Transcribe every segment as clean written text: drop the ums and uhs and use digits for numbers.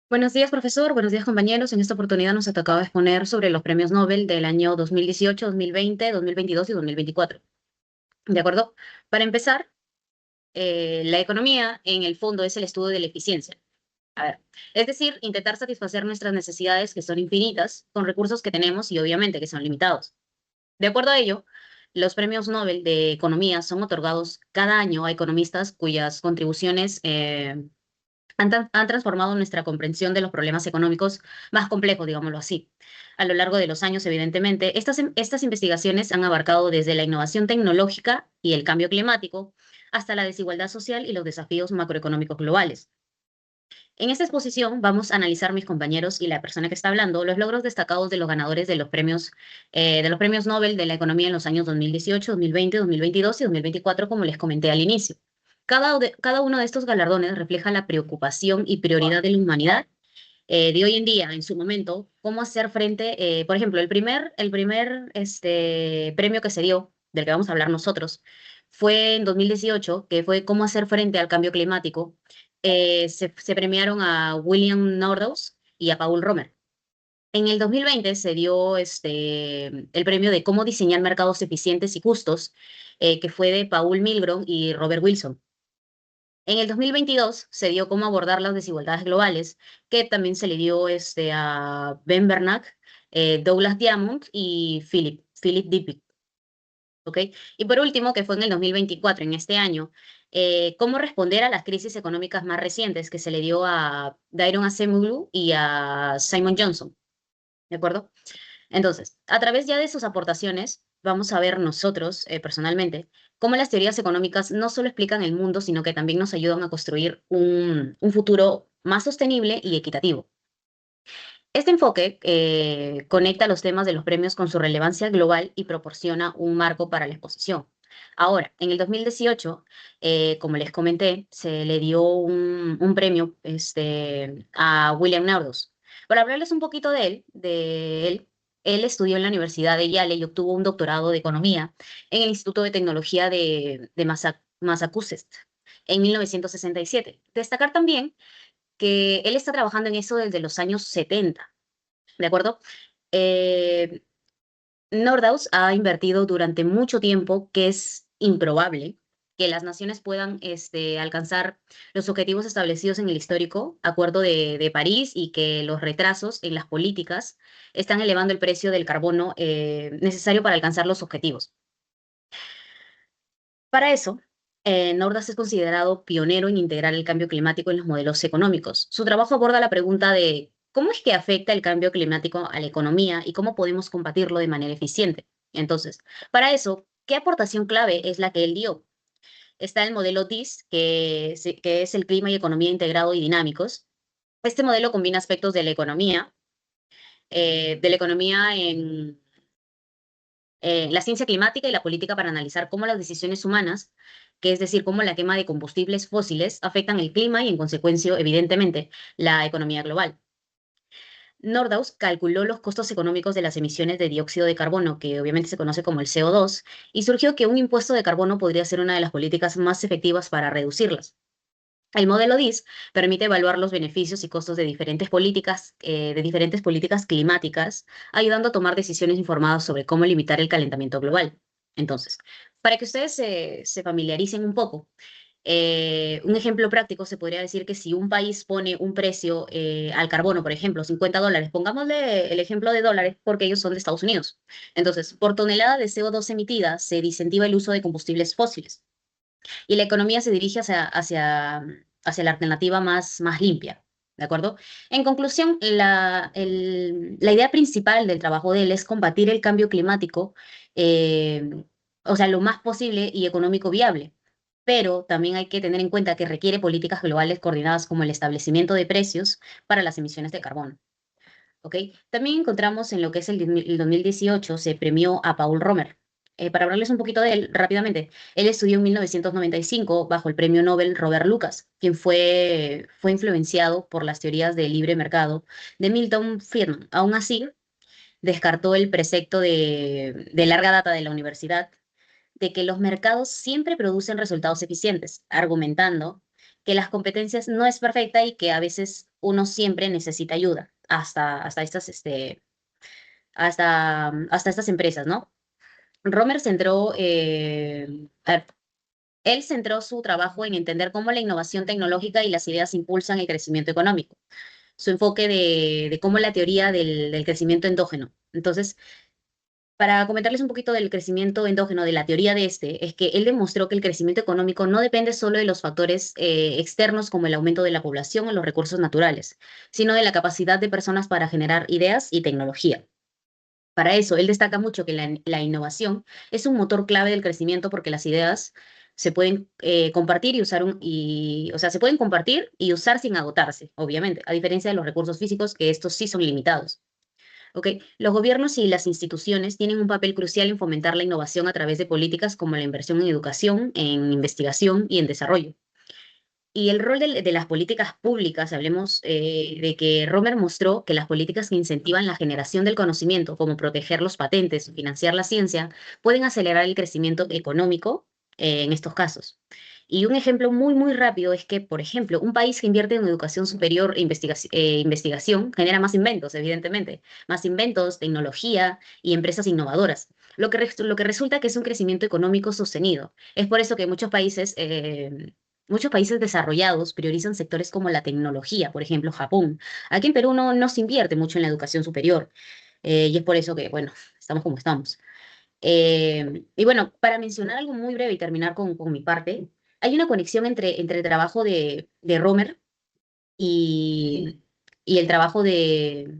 Buenos días, profesor. Buenos días, compañeros. En esta oportunidad nos ha tocado exponer sobre los premios Nobel del año 2018, 2020, 2022 y 2024. ¿De acuerdo? Para empezar, la economía, en el fondo, es el estudio de la eficiencia. A ver, es decir, intentar satisfacer nuestras necesidades, que son infinitas, con recursos que tenemos y obviamente que son limitados. De acuerdo a ello, los premios Nobel de Economía son otorgados cada año a economistas cuyas contribuciones han transformado nuestra comprensión de los problemas económicos más complejos, digámoslo así. A lo largo de los años, evidentemente, estas investigaciones han abarcado desde la innovación tecnológica y el cambio climático hasta la desigualdad social y los desafíos macroeconómicos globales. En esta exposición vamos a analizar, mis compañeros y la persona que está hablando, los logros destacados de los ganadores de los premios Nobel de la Economía en los años 2018, 2020, 2022 y 2024, como les comenté al inicio. Cada uno de estos galardones refleja la preocupación y prioridad de la humanidad de hoy en día, en su momento, cómo hacer frente, por ejemplo, el primer premio que se dio, del que vamos a hablar nosotros, fue en 2018, que fue cómo hacer frente al cambio climático. Se premiaron a William Nordhaus y a Paul Romer. En el 2020 se dio el premio de cómo diseñar mercados eficientes y justos, que fue de Paul Milgrom y Robert Wilson. En el 2022 se dio cómo abordar las desigualdades globales, que también se le dio a Ben Bernanke, Douglas Diamond y Philip Dippick. ¿Ok? Y por último, que fue en el 2024, en este año, cómo responder a las crisis económicas más recientes que se le dio a Dairon Acemoglu y a Simon Johnson. ¿De acuerdo? Entonces, a través ya de sus aportaciones, vamos a ver nosotros, personalmente, cómo las teorías económicas no solo explican el mundo, sino que también nos ayudan a construir un futuro más sostenible y equitativo. Este enfoque conecta los temas de los premios con su relevancia global y proporciona un marco para la exposición. Ahora, en el 2018, como les comenté, se le dio un premio a William Nordhaus. Para hablarles un poquito él estudió en la Universidad de Yale y obtuvo un doctorado de economía en el Instituto de Tecnología de Massachusetts en 1967. Destacar también que él está trabajando en eso desde los años 70, ¿de acuerdo? Eh, Nordhaus ha invertido durante mucho tiempo que es improbable que las naciones puedan alcanzar los objetivos establecidos en el histórico Acuerdo de París y que los retrasos en las políticas están elevando el precio del carbono necesario para alcanzar los objetivos. Para eso, Nordhaus es considerado pionero en integrar el cambio climático en los modelos económicos. Su trabajo aborda la pregunta de cómo es que afecta el cambio climático a la economía y cómo podemos combatirlo de manera eficiente. Entonces, para eso, ¿qué aportación clave es la que él dio? Está el modelo DIS, que es el clima y economía integrado y dinámicos. Este modelo combina aspectos de la economía en la ciencia climática y la política para analizar cómo las decisiones humanas, que es decir, cómo la quema de combustibles fósiles afectan el clima y, en consecuencia, evidentemente, la economía global. Nordhaus calculó los costos económicos de las emisiones de dióxido de carbono, que obviamente se conoce como el CO2, y surgió que un impuesto de carbono podría ser una de las políticas más efectivas para reducirlas. El modelo DIS permite evaluar los beneficios y costos de diferentes políticas climáticas, ayudando a tomar decisiones informadas sobre cómo limitar el calentamiento global. Entonces, para que ustedes se familiaricen un poco, un ejemplo práctico se podría decir que si un país pone un precio al carbono, por ejemplo, $50, pongámosle el ejemplo de dólares porque ellos son de Estados Unidos. Entonces, por tonelada de CO2 emitida se disincentiva el uso de combustibles fósiles y la economía se dirige hacia la alternativa más limpia. ¿De acuerdo? En conclusión, la idea principal del trabajo de él es combatir el cambio climático, eh, o sea, lo más posible y económico viable. Pero también hay que tener en cuenta que requiere políticas globales coordinadas como el establecimiento de precios para las emisiones de carbono. ¿Ok? También encontramos en lo que es el 2018, se premió a Paul Romer. Para hablarles un poquito de él rápidamente, él estudió en 1995 bajo el premio Nobel Robert Lucas, quien fue influenciado por las teorías del libre mercado de Milton Friedman. Aún así, descartó el precepto de larga data de la universidad de que los mercados siempre producen resultados eficientes, argumentando que las competencias no es perfecta y que a veces uno siempre necesita ayuda, hasta estas empresas, ¿no? Romer centró, a ver, él centró su trabajo en entender cómo la innovación tecnológica y las ideas impulsan el crecimiento económico, su enfoque de cómo la teoría del crecimiento endógeno. Entonces, para comentarles un poquito del crecimiento endógeno, de la teoría de este, es que él demostró que el crecimiento económico no depende solo de los factores externos como el aumento de la población o los recursos naturales, sino de la capacidad de personas para generar ideas y tecnología. Para eso, él destaca mucho que la innovación es un motor clave del crecimiento porque las ideas se pueden compartir y usar o sea, se pueden compartir y usar sin agotarse, obviamente, a diferencia de los recursos físicos, que estos sí son limitados. ¿Ok? Los gobiernos y las instituciones tienen un papel crucial en fomentar la innovación a través de políticas como la inversión en educación, en investigación y en desarrollo. Y el rol de las políticas públicas, hablemos de que Romer mostró que las políticas que incentivan la generación del conocimiento, como proteger los patentes o financiar la ciencia, pueden acelerar el crecimiento económico en estos casos. Y un ejemplo muy, muy rápido es que, por ejemplo, un país que invierte en educación superior e investigación genera más inventos, evidentemente, más inventos, tecnología y empresas innovadoras, lo que resulta que es un crecimiento económico sostenido. Es por eso que muchos países desarrollados priorizan sectores como la tecnología, por ejemplo, Japón. Aquí en Perú no se invierte mucho en la educación superior y es por eso que, bueno, estamos como estamos. Y bueno, para mencionar algo muy breve y terminar con mi parte, hay una conexión entre el trabajo de Romer y, y el trabajo de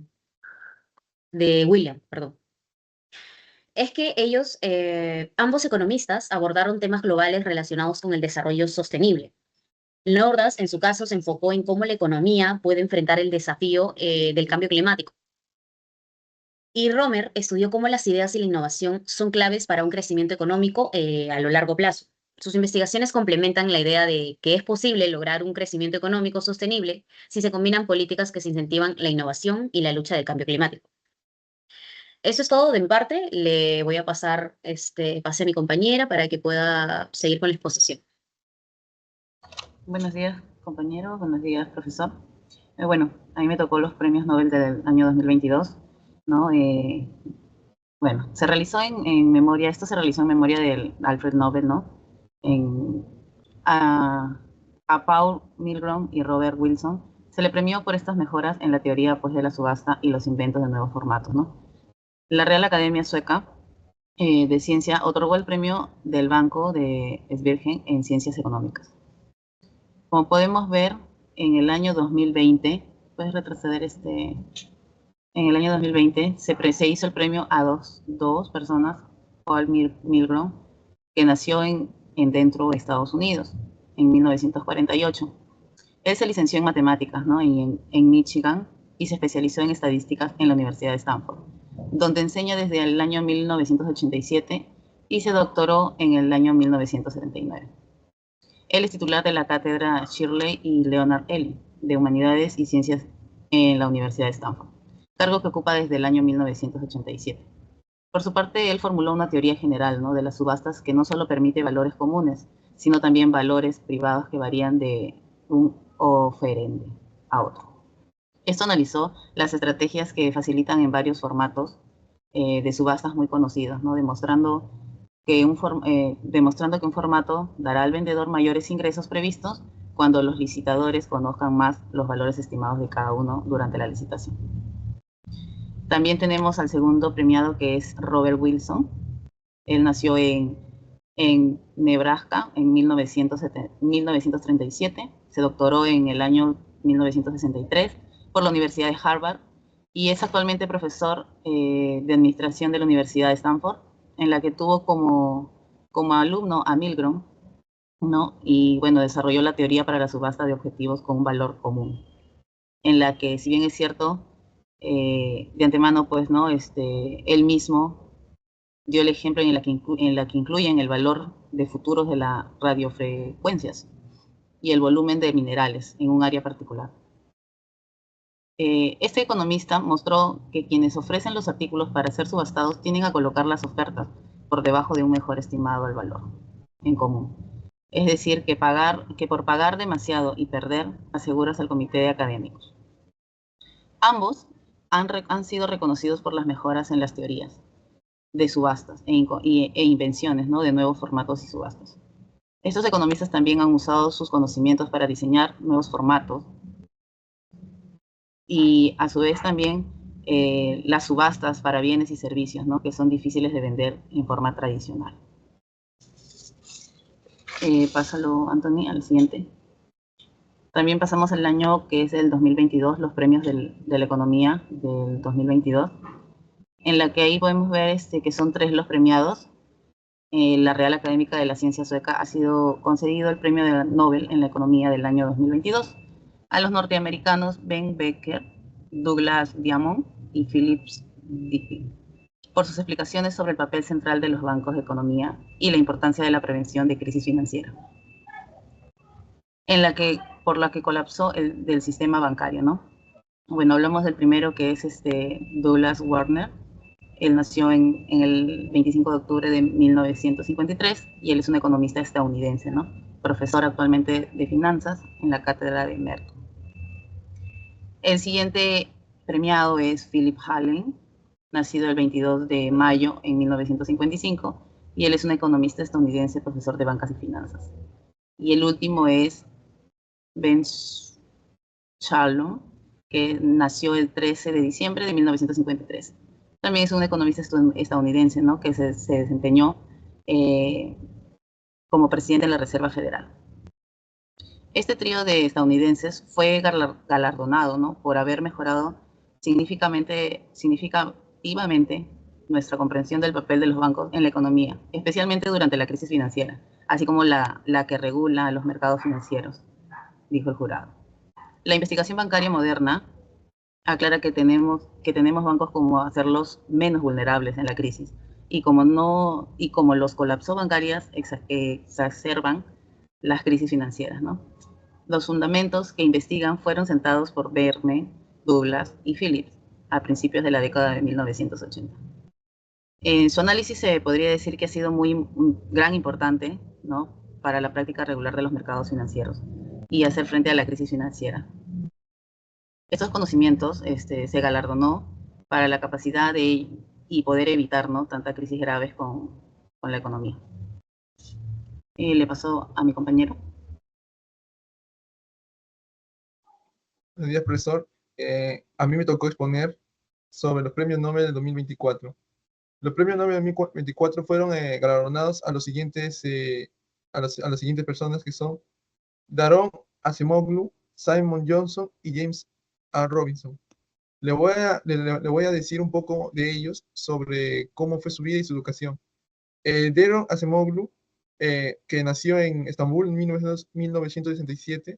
William, perdón. Es que ellos, ambos economistas, abordaron temas globales relacionados con el desarrollo sostenible. Nordas, en su caso, se enfocó en cómo la economía puede enfrentar el desafío del cambio climático. Y Romer estudió cómo las ideas y la innovación son claves para un crecimiento económico a lo largo plazo. Sus investigaciones complementan la idea de que es posible lograr un crecimiento económico sostenible si se combinan políticas que se incentivan la innovación y la lucha del cambio climático. Eso es todo de mi parte. Le voy a pasar pase a mi compañera para que pueda seguir con la exposición. Buenos días, compañero. Buenos días, profesor. Bueno, a mí me tocó los premios Nobel del año 2022, ¿no? Bueno, se realizó en memoria, esto se realizó en memoria del Alfred Nobel, ¿no? En, a, a Paul Milgrom y Robert Wilson se le premió por estas mejoras en la teoría pues, de la subasta y los inventos de nuevos formatos, ¿no? La Real Academia Sueca de Ciencia otorgó el premio del Banco de Svergen en Ciencias Económicas. Como podemos ver, en el año 2020, puedes retroceder en el año 2020 se hizo el premio a dos personas, Paul Milgrom, que nació en dentro de Estados Unidos en 1948. Él se licenció en matemáticas, ¿no? en Michigan y se especializó en estadísticas en la Universidad de Stanford, donde enseña desde el año 1987 y se doctoró en el año 1979. Él es titular de la cátedra Shirley y Leonard Ellis de Humanidades y Ciencias en la Universidad de Stanford, cargo que ocupa desde el año 1987. Por su parte, él formuló una teoría general, ¿no? de las subastas que no solo permite valores comunes, sino también valores privados que varían de un oferente a otro. Esto analizó las estrategias que facilitan en varios formatos de subastas muy conocidos, ¿no? Demostrando que un formato dará al vendedor mayores ingresos previstos cuando los licitadores conozcan más los valores estimados de cada uno durante la licitación. También tenemos al segundo premiado, que es Robert Wilson. Él nació en Nebraska en 1937, se doctoró en el año 1963 por la Universidad de Harvard y es actualmente profesor de administración de la Universidad de Stanford, en la que tuvo como alumno a Milgrom, ¿no? Y bueno, desarrolló la teoría para la subasta de objetivos con un valor común, en la que, si bien es cierto, de antemano, pues, ¿no? Él mismo dio el ejemplo en la que incluyen el valor de futuros de las radiofrecuencias y el volumen de minerales en un área particular. Este economista mostró que quienes ofrecen los artículos para ser subastados tienden a colocar las ofertas por debajo de un mejor estimado al valor en común. Es decir, que por pagar demasiado y perder, aseguras al comité de académicos. Ambos han sido reconocidos por las mejoras en las teorías de subastas e invenciones, ¿no?, de nuevos formatos y subastas. Estos economistas también han usado sus conocimientos para diseñar nuevos formatos y a su vez también las subastas para bienes y servicios, ¿no?, que son difíciles de vender en forma tradicional. Pásalo, Anthony, al siguiente. También pasamos al año que es el 2022, los premios de la economía del 2022, en la que ahí podemos ver que son 3 los premiados. La Real Académica de la Ciencia Sueca ha sido concedido el premio de Nobel en la economía del año 2022 a los norteamericanos Ben Becker, Douglas Diamond y Phillips Diffie por sus explicaciones sobre el papel central de los bancos de economía y la importancia de la prevención de crisis financiera, por la que colapsó del sistema bancario, ¿no? Bueno, hablamos del primero, que es Douglas Warner. Él nació en el 25 de octubre de 1953 y él es un economista estadounidense, ¿no?, profesor actualmente de finanzas en la cátedra de Merton. El siguiente premiado es Philip Hallen, nacido el 22 de mayo en 1955, y él es un economista estadounidense, profesor de bancas y finanzas. Y el último es Ben Shalom, que nació el 13 de diciembre de 1953. También es un economista estadounidense, ¿no?, que se desempeñó como presidente de la Reserva Federal. Este trío de estadounidenses fue galardonado, ¿no?, por haber mejorado significativamente nuestra comprensión del papel de los bancos en la economía, especialmente durante la crisis financiera, así como la que regula los mercados financieros, dijo el jurado. La investigación bancaria moderna aclara que tenemos bancos como hacerlos menos vulnerables en la crisis, y como los colapsos bancarios exacerban las crisis financieras, ¿no? Los fundamentos que investigan fueron sentados por Verne, Douglas y Phillips a principios de la década de 1980. En su análisis se podría decir que ha sido gran importante, ¿no?, para la práctica regular de los mercados financieros y hacer frente a la crisis financiera. Estos conocimientos se galardonó para la capacidad y poder evitar, ¿no?, tantas crisis graves con la economía. Le paso a mi compañero. Buenos días, profesor. A mí me tocó exponer sobre los premios Nobel del 2024. Los premios Nobel del 2024 fueron galardonados a las siguientes personas, que son Daron Acemoglu, Simon Johnson y James A. Robinson. Le voy a decir un poco de ellos sobre cómo fue su vida y su educación. Daron Acemoglu, que nació en Estambul en 1967,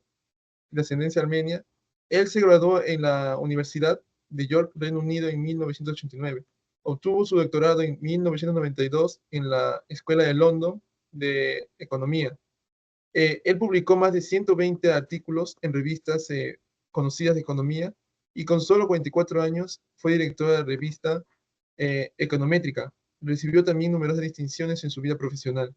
de ascendencia armenia. Él se graduó en la Universidad de York, Reino Unido, en 1989. Obtuvo su doctorado en 1992 en la Escuela de London de Economía. Él publicó más de 120 artículos en revistas conocidas de economía, y con solo 44 años fue director de la revista Econométrica. Recibió también numerosas distinciones en su vida profesional.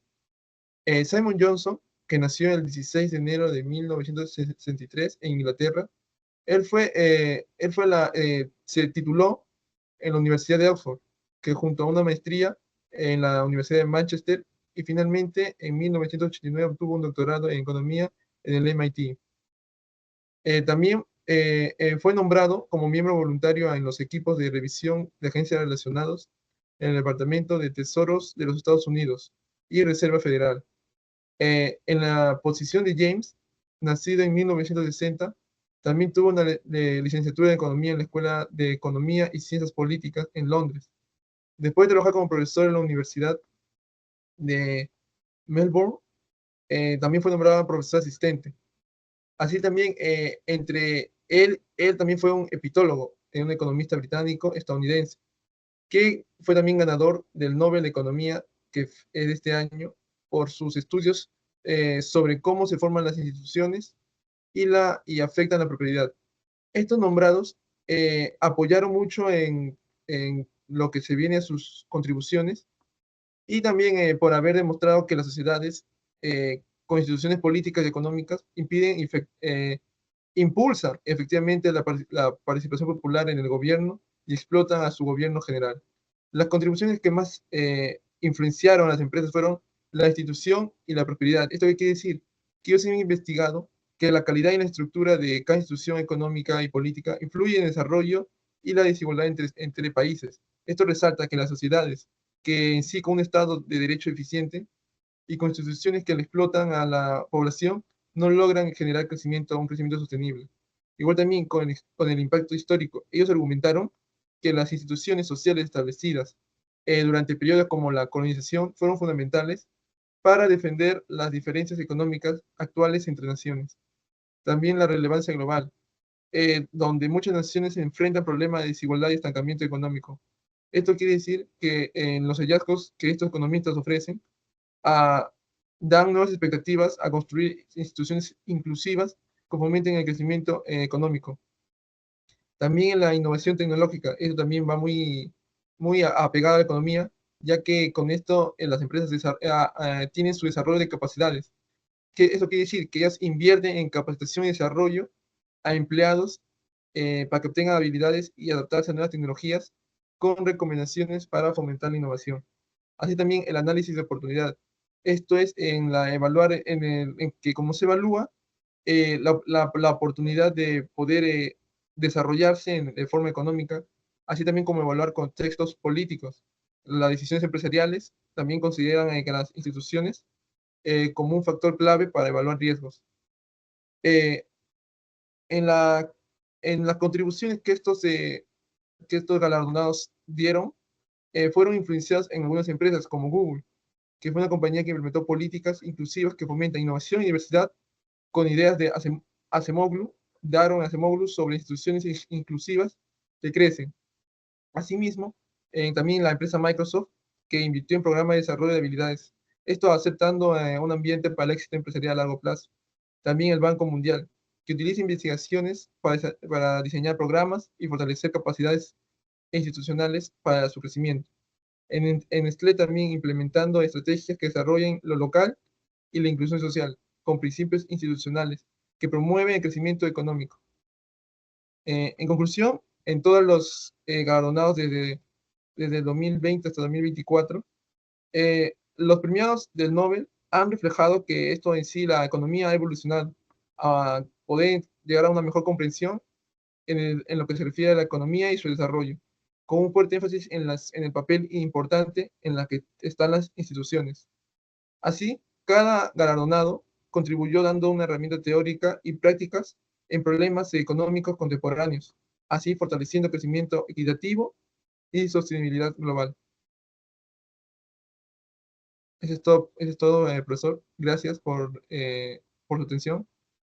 Simon Johnson, que nació el 16 de enero de 1963 en Inglaterra, se tituló en la Universidad de Oxford, que junto a una maestría en la Universidad de Manchester, y finalmente en 1989 obtuvo un doctorado en economía en el MIT. También fue nombrado como miembro voluntario en los equipos de revisión de agencias relacionados en el Departamento de Tesoros de los Estados Unidos y Reserva Federal. En la posición de James, nacido en 1960, también tuvo una licenciatura de Economía en la Escuela de Economía y Ciencias Políticas en Londres. Después de trabajar como profesor en la Universidad de Melbourne, también fue nombrado profesor asistente. Así también, él también fue un epitólogo, un economista británico estadounidense, que fue también ganador del Nobel de Economía de este año por sus estudios sobre cómo se forman las instituciones y afectan la propiedad. Estos nombrados apoyaron mucho en lo que se viene a sus contribuciones, y también por haber demostrado que las sociedades con instituciones políticas y económicas, impulsan efectivamente la participación popular en el gobierno y explotan a su gobierno general. Las contribuciones que más influenciaron a las empresas fueron la institución y la prosperidad. ¿Esto qué quiere decir? Que ellos han investigado que la calidad y la estructura de cada institución económica y política influye en el desarrollo y la desigualdad entre países. Esto resalta que las sociedades, que en sí con un Estado de derecho eficiente y con instituciones que le explotan a la población, no logran generar crecimiento, un crecimiento sostenible. Igual también con el impacto histórico. Ellos argumentaron que las instituciones sociales establecidas durante periodos como la colonización fueron fundamentales para defender las diferencias económicas actuales entre naciones. También la relevancia global, donde muchas naciones se enfrentan problemas de desigualdad y estancamiento económico. Esto quiere decir que en los hallazgos que estos economistas ofrecen, a, dan nuevas expectativas a construir instituciones inclusivas que fomenten el crecimiento económico. También en la innovación tecnológica, eso también va muy apegado a la economía, ya que con esto las empresas tienen su desarrollo de capacidades. Eso quiere decir que ellas invierten en capacitación y desarrollo a empleados para que obtengan habilidades y adaptarse a nuevas tecnologías con recomendaciones para fomentar la innovación. Así también el análisis de oportunidad. Esto es evaluar en que cómo se evalúa la oportunidad de poder desarrollarse de forma económica, así también como evaluar contextos políticos. Las decisiones empresariales también consideran que las instituciones como un factor clave para evaluar riesgos. Eh, en, la, en las contribuciones que estos galardonados dieron, fueron influenciadas en algunas empresas como Google, que fue una compañía que implementó políticas inclusivas que fomentan innovación y diversidad con ideas de Acemoglu, Daron Acemoglu sobre instituciones inclusivas que crecen. Asimismo, también la empresa Microsoft, que invirtió en programas de desarrollo de habilidades, esto aceptando un ambiente para el éxito empresarial a largo plazo. También el Banco Mundial, que utiliza investigaciones para diseñar programas y fortalecer capacidades institucionales para su crecimiento. En Nestlé también implementando estrategias que desarrollen lo local y la inclusión social, con principios institucionales que promueven el crecimiento económico. En conclusión, en todos los galardonados desde 2020 hasta 2024, los premiados del Nobel han reflejado que esto en sí, la economía ha evolucionado a poder llegar a una mejor comprensión en lo que se refiere a la economía y su desarrollo, con un fuerte énfasis en el papel importante en la que están las instituciones. Así, cada galardonado contribuyó dando una herramienta teórica y prácticas en problemas económicos contemporáneos, así fortaleciendo crecimiento equitativo y sostenibilidad global. Eso es todo, profesor. Gracias por su atención.